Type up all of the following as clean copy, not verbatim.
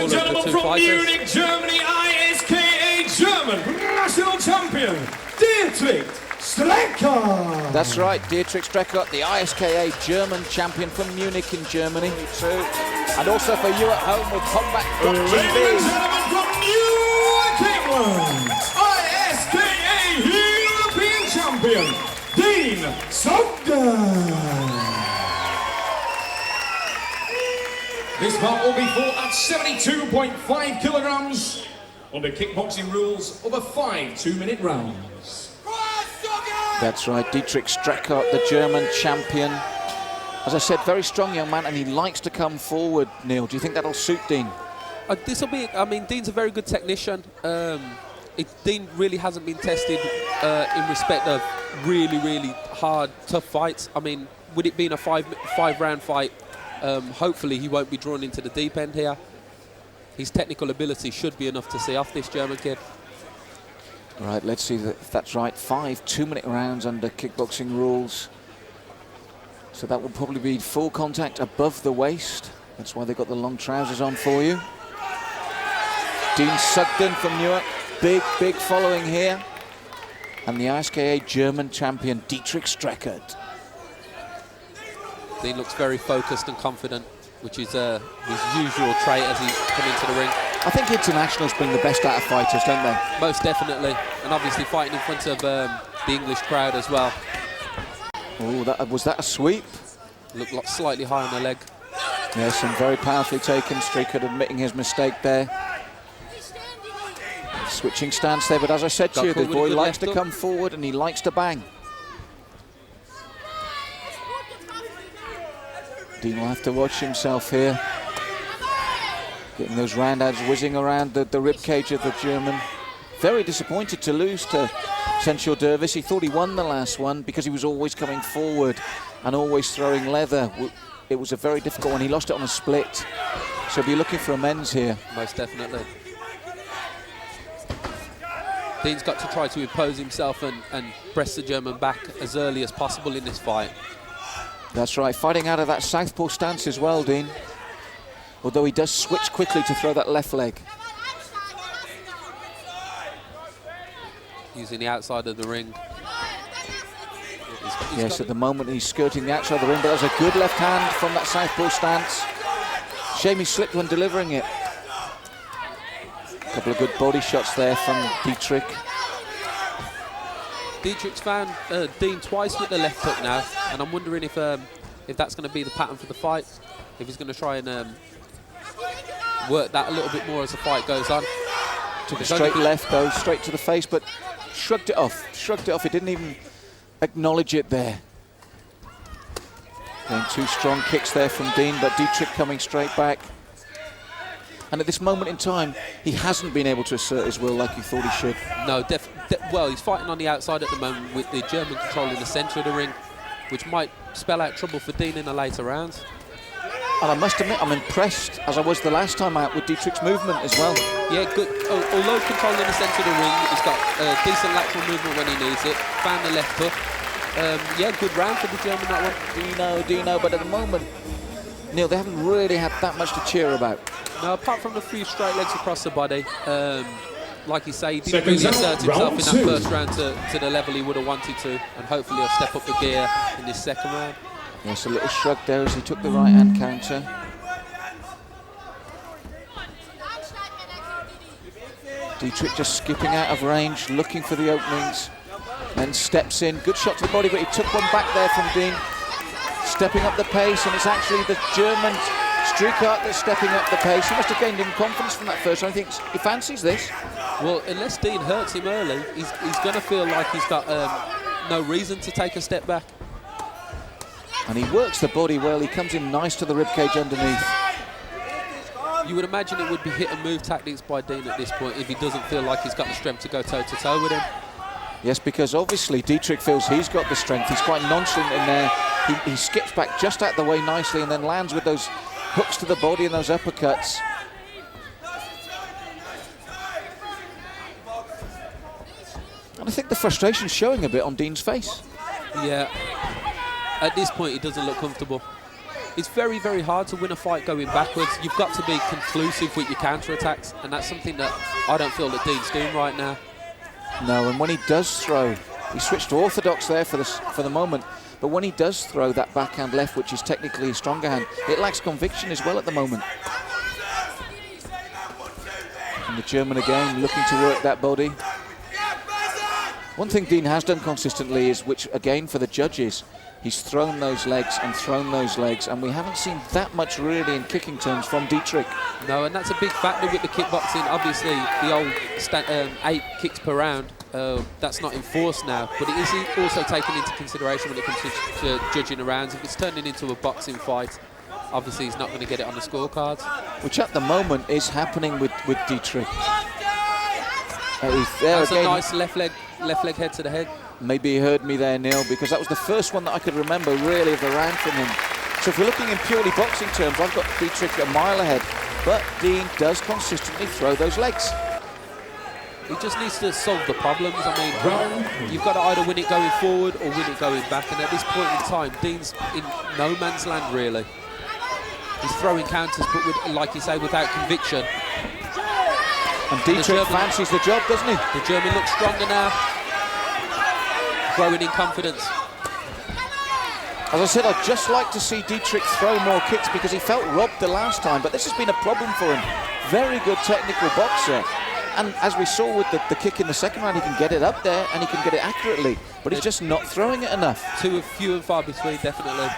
of the two from fighters. Munich, Germany, ISKA German national champion, Dietrich Strekert. That's right, Dietrich Strekert, the ISKA German champion from Munich in Germany too. And also for you at home with Ladies and Combat.tv. gentlemen, from Munich, England, ISKA European champion, Sugden. This bout will be fought at 72.5 kilograms under kickboxing rules of a 5 2-minute rounds. That's right, Dietrich Strekert, the German champion. As I said, very strong young man, and he likes to come forward, Neil. Do you think that'll suit Dean? This will be, I mean, Dean's a very good technician. Dean really hasn't been tested in respect of really hard, tough fights. I mean, with it being a five-round fight, hopefully he won't be drawn into the deep end here. His technical ability should be enough to see off this German kid. Right, let's see if that's right. 5 2-minute rounds under kickboxing rules. So that will probably be full contact above the waist. That's why they've got the long trousers on for you. Dean Sugden from Newark. Big following here. And the ISKA German champion, Dietrich Strekert. Dean looks very focused and confident, which is his usual trait as he comes into the ring. I think internationals bring the best out of fighters, don't they? Most definitely, and obviously fighting in front of the English crowd as well. Oh, was that a sweep? Looked like slightly high on the leg. Yes, and very powerfully taken. Strekert admitting his mistake there. Switching stance there, but as I said to you, the boy likes to come forward and he likes to bang. Dean will have to watch himself here. Getting those roundouts whizzing around the ribcage of the German. Very disappointed to lose to Sensual Dervis. He thought he won the last one because he was always coming forward and always throwing leather. It was a very difficult one. He lost it on a split. So he'll be looking for amends here. Most definitely. Dean's got to try to impose himself and press the German back as early as possible in this fight. That's right, fighting out of that southpaw stance as well, Dean. Although he does switch quickly to throw that left leg. Using the outside of the ring. Yes, at the moment he's skirting the outside of the ring, but that's a good left hand from that southpaw stance. Shame he slipped when delivering it. A couple of good body shots there from Dietrich. Dietrich's found Dean twice with the left hook now, and I'm wondering if that's going to be the pattern for the fight. If he's going to try and work that a little bit more as the fight goes on. Took a straight left though, straight to the face, but shrugged it off. He didn't even acknowledge it there. Then 2 strong kicks there from Dean, but Dietrich coming straight back. And at this moment in time, he hasn't been able to assert his will like he thought he should. No, well, he's fighting on the outside at the moment with the German controlling the centre of the ring, which might spell out trouble for Dean in the later rounds. And I must admit, I'm impressed, as I was the last time out, with Dietrich's movement as well. Yeah, good. Although controlling the centre of the ring, he's got decent lateral movement when he needs it. Found the left hook. Yeah, good round for the German, that one. Dino, but at the moment, Neil, they haven't really had that much to cheer about. No, apart from the few straight legs across the body, like you say, he didn't really assert himself in that first round to the level he would have wanted to, and hopefully he'll step up the gear in this second round. Yes, a little shrug there as he took the right hand counter. Dietrich just skipping out of range, looking for the openings, then steps in. Good shot to the body, but he took one back there from Dean. Stepping up the pace, and it's actually the German Strekert that's stepping up the pace. He must have gained in confidence from that first round. I think he fancies this. Well, unless Dean hurts him early, he's going to feel like he's got no reason to take a step back. And he works the body well. He comes in nice to the ribcage underneath. You would imagine it would be hit and move tactics by Dean at this point if he doesn't feel like he's got the strength to go toe-to-toe with him. Yes, because obviously Dietrich feels he's got the strength. He's quite nonchalant in there. He skips back just out the way nicely and then lands with those hooks to the body and those uppercuts. And I think the frustration's showing a bit on Dean's face. Yeah. At this point, he doesn't look comfortable. It's very, very hard to win a fight going backwards. You've got to be conclusive with your counter-attacks, and that's something that I don't feel that Dean's doing right now. No, and when he does throw, he switched to orthodox there for the moment, but when he does throw that backhand left, which is technically a stronger hand, it lacks conviction as well at the moment. And the German again looking to work that body. One thing Dean has done consistently is, which again for the judges, he's thrown those legs and thrown those legs, and we haven't seen that much really in kicking terms from Dietrich. No, and that's a big factor with the kickboxing. Obviously, the old 8 kicks per round, that's not enforced now, but it is also taken into consideration when it comes to judging the rounds. If it's turning into a boxing fight, obviously he's not going to get it on the scorecards. Which at the moment is happening with Dietrich. He's there That's again. a nice left leg head to the head. Maybe he heard me there, Neil, because that was the first one that I could remember really of the round from him. So if we're looking in purely boxing terms, I've got Dietrich a mile ahead, but Dean does consistently throw those legs. He just needs to solve the problems. I mean, you've got to either win it going forward or win it going back, and at this point in time, Dean's in no man's land really. He's throwing counters, but with, like you say, without conviction. And Dietrich fancies the job, doesn't he? The German looks stronger now, growing in confidence. As I said, I'd just like to see Dietrich throw more kicks because he felt robbed the last time, but this has been a problem for him. Very good technical boxer. And as we saw with the kick in the second round, he can get it up there and he can get it accurately, but he's just not throwing it enough. Few and far between, definitely.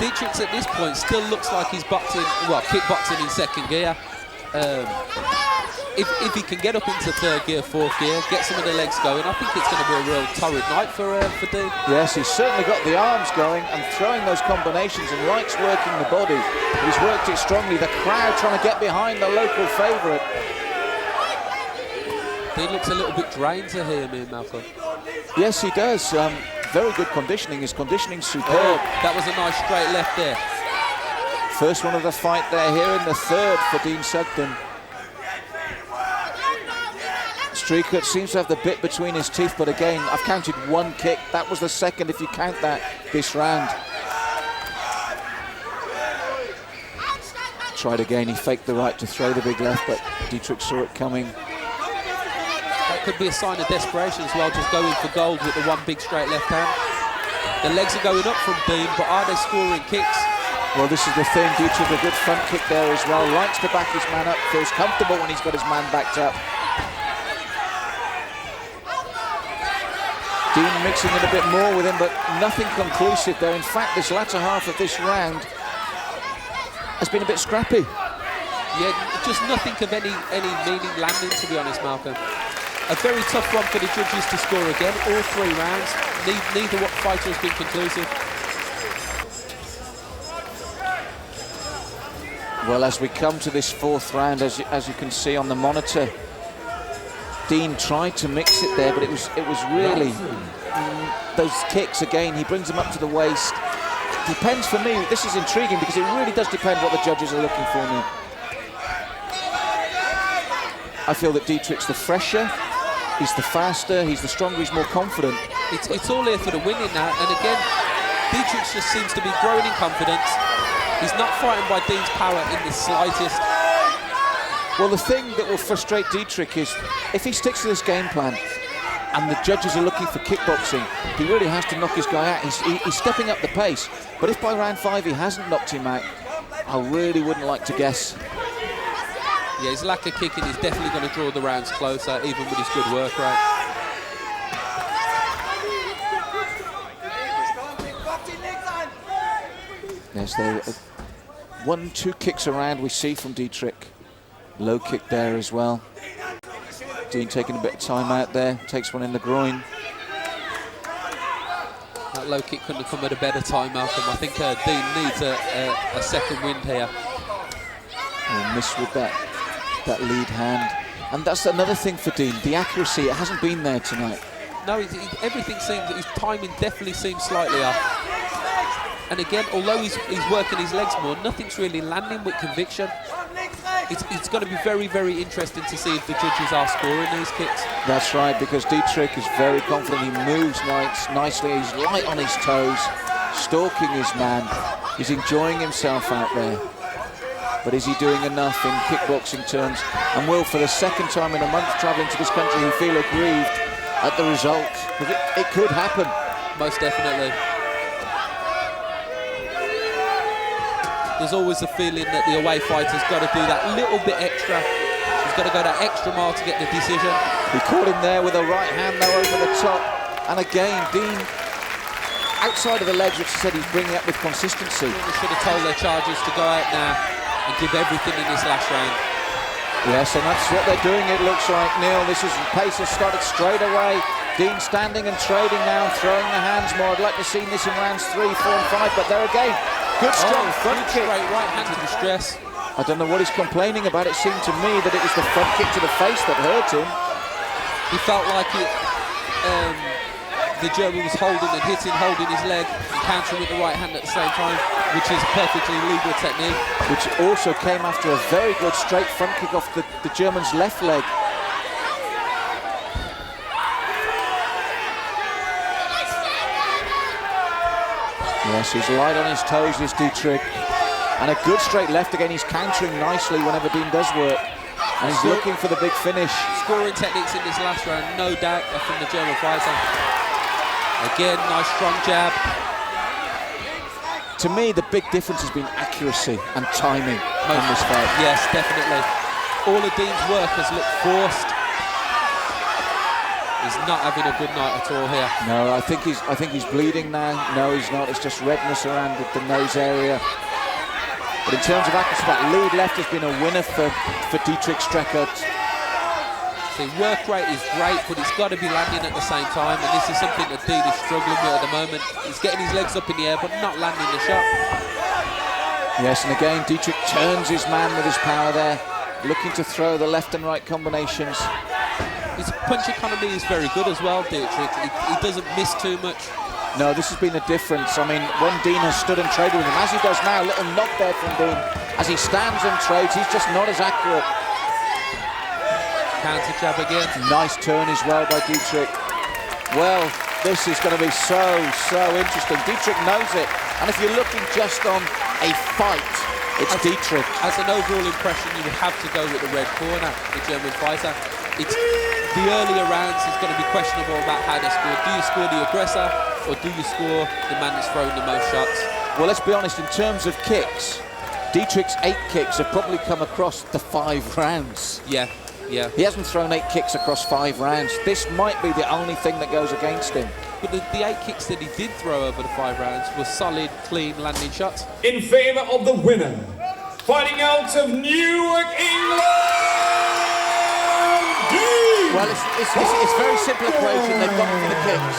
Dietrich at this point still looks like he's kickboxing in second gear. If he can get up into third gear, fourth gear, get some of the legs going, I think it's going to be a real torrid night for Dean. Yes, he's certainly got the arms going and throwing those combinations and likes working the body. He's worked it strongly. The crowd trying to get behind the local favourite. Dean looks a little bit drained to hear me, Malcolm. Yes, he does. Very good conditioning. His conditioning's superb. Oh, that was a nice straight left there. First one of the fight there here in the third for Dean Sugden. Strekert seems to have the bit between his teeth, but again, I've counted one kick. That was the second, if you count that, this round. Tried again, he faked the right to throw the big left, but Dietrich saw it coming. That could be a sign of desperation as well, just going for gold with the one big straight left hand. The legs are going up from Dean, but are they scoring kicks? Well, this is the thing. Dietrich, a good front kick there as well. Likes to back his man up, feels comfortable when he's got his man backed up. Dean mixing it a bit more with him, but nothing conclusive there. In fact, this latter half of this round has been a bit scrappy. Yeah, just nothing of any meaning landing, to be honest, Malcolm. A very tough one for the judges to score again, all 3 rounds. Neither fighter has been conclusive. Well, as we come to this 4th round, as you can see on the monitor, Dean tried to mix it there, but it was really those kicks again. He brings them up to the waist. Depends for me. This is intriguing because it really does depend what the judges are looking for now. I feel that Dietrich's the fresher, he's the faster, he's the stronger, he's more confident. It's all here for the winning now, and again, Dietrich just seems to be growing in confidence. He's not frightened by Dean's power in the slightest. Well, the thing that will frustrate Dietrich is if he sticks to this game plan and the judges are looking for kickboxing, he really has to knock his guy out. He's stepping up the pace, but if by round 5 he hasn't knocked him out, I really wouldn't like to guess. Yeah, his lack of kicking is definitely going to draw the rounds closer, even with his good work rate. Yes, there 1-2 kicks around we see from Dietrich. Low kick there as well. Dean taking a bit of time out there, takes one in the groin. That low kick couldn't have come at a better time, Malcolm. I think Dean needs a second wind here. Oh, miss with that lead hand. And that's another thing for Dean, the accuracy, it hasn't been there tonight. No, everything seems, his timing definitely seems slightly off. And again, although he's working his legs more, nothing's really landing with conviction. It's going to be very, very interesting to see if the judges are scoring these kicks. That's right, because Dietrich is very confident. He moves nicely. He's light on his toes, stalking his man. He's enjoying himself out there. But is he doing enough in kickboxing terms? And will, for the second time in a month travelling to this country, he feel aggrieved at the result? Because it could happen. Most definitely. There's always a feeling that the away fighter's got to do that little bit extra. He's got to go that extra mile to get the decision. He caught him there with a right hand though over the top. And again, Dean, outside of the legs, which he said he's bringing up with consistency. They should have told their chargers to go out now and give everything in this last round. Yes, and that's what they're doing, it looks like, Neil. This is, pace has started straight away. Dean standing and trading now, throwing the hands more. I'd like to see this in rounds 3, 4 and 5, but there again, good strong front kick. Straight right hand to the stress. I don't know what he's complaining about. It seemed to me that it was the front kick to the face that hurt him. He felt like it, the German was holding his leg and countering with the right hand at the same time, which is perfectly legal technique. Which also came after a very good straight front kick off the German's left leg. Yes, he's light on his toes, this Dietrich. And a good straight left again. He's countering nicely whenever Dean does work. And he's looking for the big finish. Scoring techniques in this last round, no doubt, from the German fighter. Again, nice strong jab. To me, the big difference has been accuracy and timing in this fight. Yes, definitely. All of Dean's work has looked forced. He's not having a good night at all here. No, I think he's bleeding now. No, he's not. It's just redness around the nose area. But in terms of accuracy, that lead left has been a winner for Dietrich Strekert. The work rate is great, but it's got to be landing at the same time, and this is something that Dean is struggling with at the moment. He's getting his legs up in the air, but not landing the shot. Yes, and again, Dietrich turns his man with his power there, looking to throw the left and right combinations. His punch economy is very good as well, Dietrich. He doesn't miss too much. No, this has been a difference. I mean, when Dean has stood and traded with him, as he does now, a little knock there from Dean. As he stands and trades, he's just not as accurate. Counter jab again. Nice turn as well by Dietrich. Well, this is going to be so interesting. Dietrich knows it. And if you're looking just on a fight, it's Dietrich. As an overall impression, you would have to go with the red corner, the German fighter. It's the earlier rounds is going to be questionable about how they score. Do you score the aggressor, or do you score the man that's throwing the most shots? Well, let's be honest, in terms of kicks, Dietrich's 8 kicks have probably come across the 5 rounds. Yeah. He hasn't thrown 8 kicks across 5 rounds. This might be the only thing that goes against him. But the 8 kicks that he did throw over the 5 rounds were solid, clean landing shots. In favour of the winner, fighting out of Newark, England. Well, it's very simple equation. They've gone for the kicks.